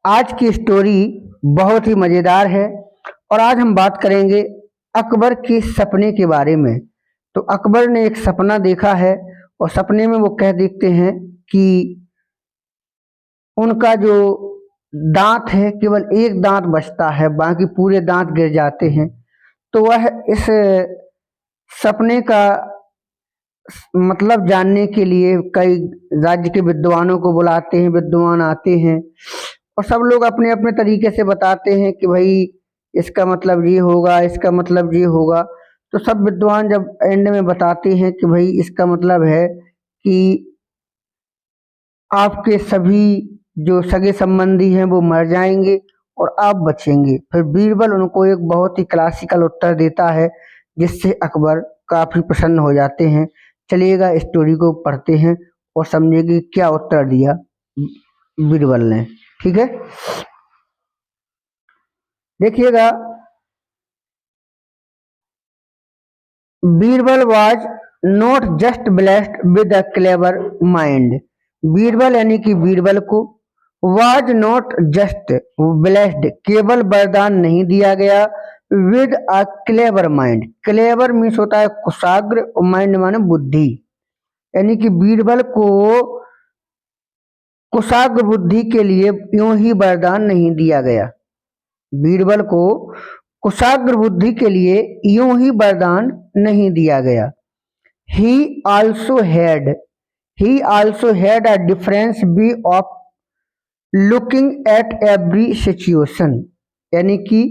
आज की स्टोरी बहुत ही मज़ेदार है और आज हम बात करेंगे अकबर के सपने के बारे में। तो अकबर ने एक सपना देखा है और सपने में वो कह देखते हैं कि उनका जो दांत है केवल एक दांत बचता है, बाकी पूरे दांत गिर जाते हैं। तो वह इस सपने का मतलब जानने के लिए कई राज्य के विद्वानों को बुलाते हैं। विद्वान आते हैं और सब लोग अपने अपने तरीके से बताते हैं कि भाई इसका मतलब ये होगा, इसका मतलब ये होगा। तो सब विद्वान जब एंड में बताते हैं कि भाई इसका मतलब है कि आपके सभी जो सगे संबंधी हैं वो मर जाएंगे और आप बचेंगे। फिर बीरबल उनको एक बहुत ही क्लासिकल उत्तर देता है जिससे अकबर काफी प्रसन्न हो जाते हैं। चलिएगा स्टोरी को पढ़ते हैं और समझेंगे क्या उत्तर दिया बीरबल ने। ठीक है, देखिएगा। Birbal was not just blessed with a clever mind. Birbal यानी कि बीरबल को वाज नॉट जस्ट ब्लेस्ड केवल वरदान नहीं दिया गया with a clever mind. Clever means होता है कुशाग्र और माइंड माने बुद्धि, यानी कि बीरबल को कुशाग्र बुद्धि के लिए यूं ही वरदान नहीं दिया गया। बीरबल को कुशाग्र बुद्धि के लिए यूं ही वरदान नहीं दिया गया। ही also had a difference way of looking at every situation, यानी कि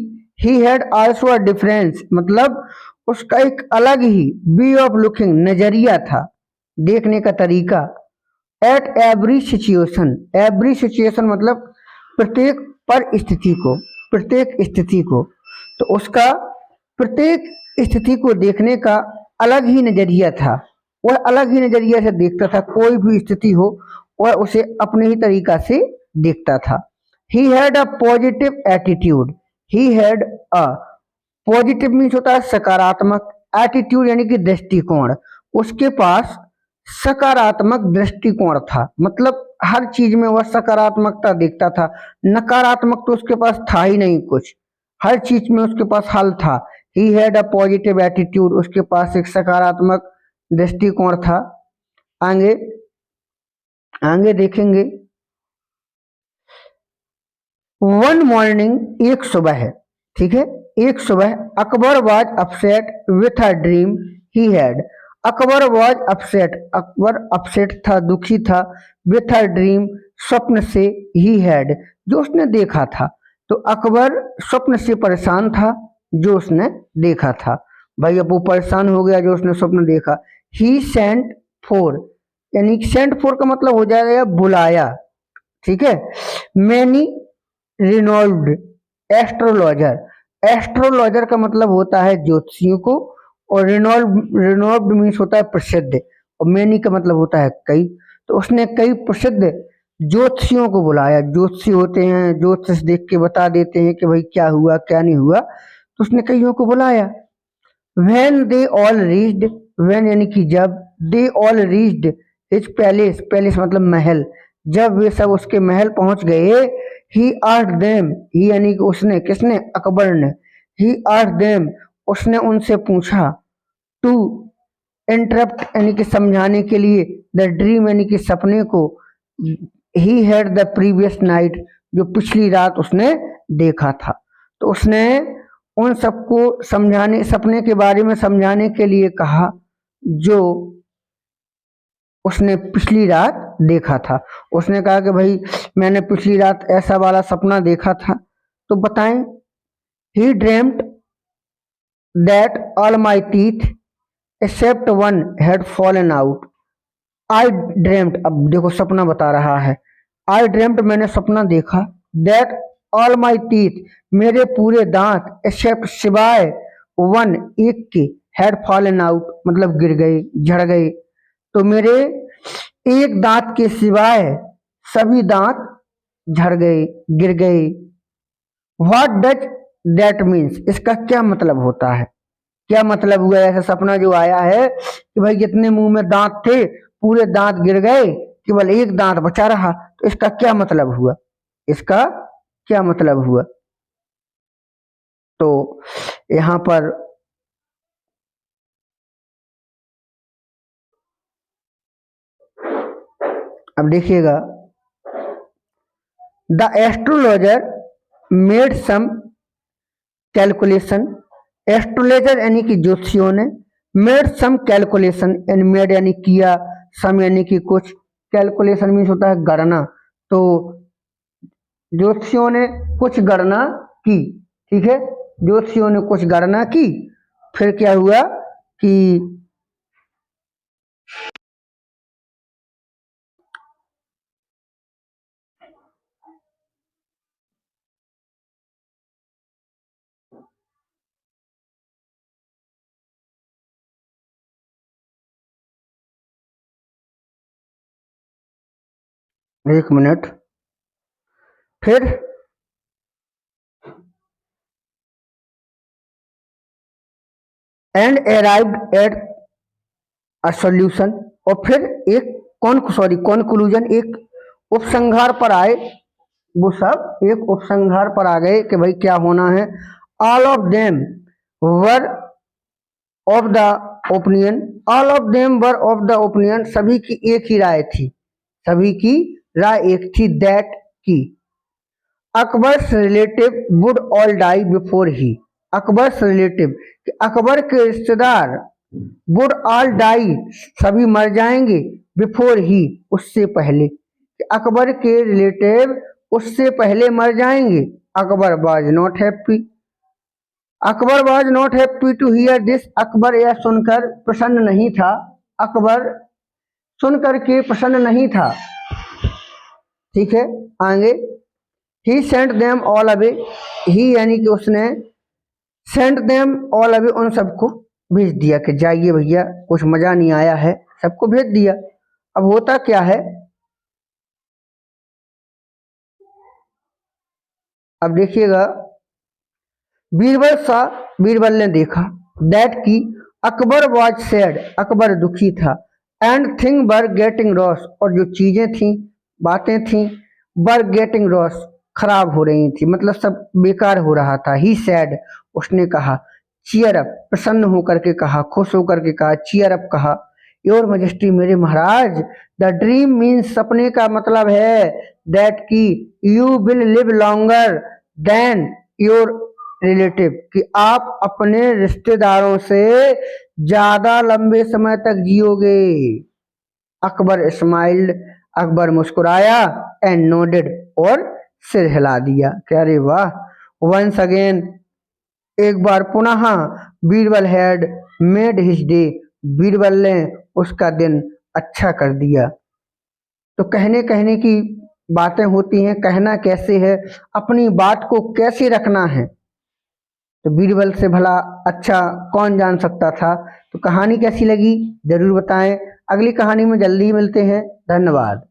he had also a difference मतलब उसका एक अलग ही वे ऑफ लुकिंग नजरिया था, देखने का तरीका। एट एवरी सिचुएशन मतलब प्रत्येक परिस्थिति को, प्रत्येक स्थिति को। तो उसका प्रत्येक स्थिति को देखने का अलग ही नजरिया था। वह अलग ही नजरिया से देखता था, कोई भी स्थिति हो वह उसे अपने ही तरीका से देखता था। He had a positive attitude. He had a positive means होता है सकारात्मक, एटीट्यूड यानी कि दृष्टिकोण। उसके पास सकारात्मक दृष्टिकोण था, मतलब हर चीज में वह सकारात्मकता देखता था। नकारात्मक तो उसके पास था ही नहीं कुछ, हर चीज में उसके पास हल था। He had a positive attitude, उसके पास एक सकारात्मक दृष्टिकोण था। आगे आगे देखेंगे। वन मॉर्निंग, एक सुबह है, ठीक है, एक सुबह Akbar was upset with a dream he had. Akbar was upset, Akbar upset था, दुखी था, विथ अ ड्रीम स्वप्न से, ही हैड जो उसने देखा था। तो अकबर स्वप्न से परेशान था जो उसने देखा था। भाई अब वो परेशान हो गया जो उसने स्वप्न देखा। ही सेंट फोर, यानी सेंट फोर का मतलब हो जाएगा बुलाया, ठीक है। मैनी रिनोल्ड एस्ट्रोलॉजर, एस्ट्रोलॉजर का मतलब होता है ज्योतिषियों को, और रिनोल्ड मीन्स होता है प्रसिद्ध, और मैनी का मतलब होता है कई। तो उसने कई प्रसिद्ध ज्योतिषियों को बुलाया। ज्योतिषी होते हैं, ज्योतिष देख के बता देते हैं कि भाई क्या हुआ क्या नहीं हुआ। तो उसने कईयों को बुलाया। When they all reached, when यानी कि जब, they all reached his palace, palace मतलब महल, जब वे सब उसके महल पहुंच गए। ही आस्क्ड देम, ही यानी कि उसने, किसने, अकबर ने। ही आस्क्ड देम, उसने उनसे पूछा। टू इंटरप्ट यानी कि समझाने के लिए, द ड्रीम यानी कि सपने को, he had the previous night जो पिछली रात उसने देखा था। तो उसने उन सबको समझाने, सपने के बारे में समझाने के लिए कहा जो उसने पिछली रात देखा था। उसने कहा कि भाई मैंने पिछली रात ऐसा वाला सपना देखा था, तो बताएं। He dreamed that all my teeth except one had fallen out. I dreamed, अब देखो सपना बता रहा है। आई ड्रीम्ड मैंने सपना देखा, दैट ऑल माई टीथ मेरे पूरे दांत, एक्सेप्ट सिवाय, वन एक के, हैड फॉलन आउट मतलब गिर गए, झड़ गए। तो मेरे एक दांत के सिवाय सभी दांत झड़ गए, गिर गए। व्हाट डज दैट मीन्स, इसका क्या मतलब होता है, क्या मतलब हुआ ऐसा सपना जो आया है कि भाई जितने मुंह में दांत थे पूरे दांत गिर गए, केवल एक दांत बचा रहा। तो इसका क्या मतलब हुआ, इसका क्या मतलब हुआ। तो यहाँ पर अब देखिएगा, the astrologer made some calculation. Astrologer यानी कि ज्योतिषियों ने, मेड सम कैलकुलेशन यानी मेड यानी किया, सम यानी कि कुछ, कैलकुलेशन मीन्स होता है गणना। तो ज्योतिषियों ने कुछ गणना की, ठीक है, ज्योतिषियों ने कुछ गणना की। फिर क्या हुआ कि एक मिनट, फिर and arrived at a solution, और फिर एक कॉन्क्लूजन, एक उपसंहार पर आए। वो सब एक उपसंहार पर आ गए कि भाई क्या होना है। All of them were of the opinion, all of them were of the opinion, सभी की एक ही राय थी, सभी की राय एक थी, दैट की Akbar's relative would all die before he, Akbar's relative, Akbar के रिश्तेदार, वुड ऑल डाई, सभी मर जाएंगे, बिफोर ही, उससे पहले, अकबर के रिलेटिव उससे पहले मर जाएंगे। Akbar was not happy, Akbar was not happy to hear this, Akbar यह सुनकर प्रसन्न नहीं था, अकबर सुनकर के प्रसन्न नहीं था, ठीक है। आगे, ही सेंट देम ऑल अवे, ही यानी कि उसने, सेंट देम ऑल अवे, उन सबको भेज दिया कि जाइए भैया, कुछ मजा नहीं आया है, सबको भेज दिया। अब होता क्या है, अब देखिएगा, बीरबल सा, बीरबल ने देखा, दैट की अकबर वाज सैड, अकबर दुखी था, and thing were getting Ross, और जो चीजें थी, बातें थी, वर गेटिंग रॉस, खराब हो रही थी, मतलब सब बेकार हो रहा था। ही सैड, उसने कहा, चीयर अप, प्रसन्न होकर के कहा, खुश होकर के कहा, चीयर अप कहा, योर मजेस्टी, मेरे महाराज, द ड्रीम मीन्स, सपने का मतलब है, दैट की you will live longer than your relative, कि आप अपने रिश्तेदारों से ज्यादा लंबे समय तक जियोगे। अकबर स्माइल्ड, अकबर मुस्कुराया, एंड नोडेड, और सिर हिला दिया कि अरे वाह। वंस अगेन, एक बार पुनः, Birbal had made his day, Birbal ने उसका दिन अच्छा कर दिया। तो कहने कहने की बातें होती हैं, कहना कैसे है, अपनी बात को कैसे रखना है, तो बीरबल से भला अच्छा कौन जान सकता था। तो कहानी कैसी लगी जरूर बताएं, अगली कहानी में जल्दी ही मिलते हैं, धन्यवाद।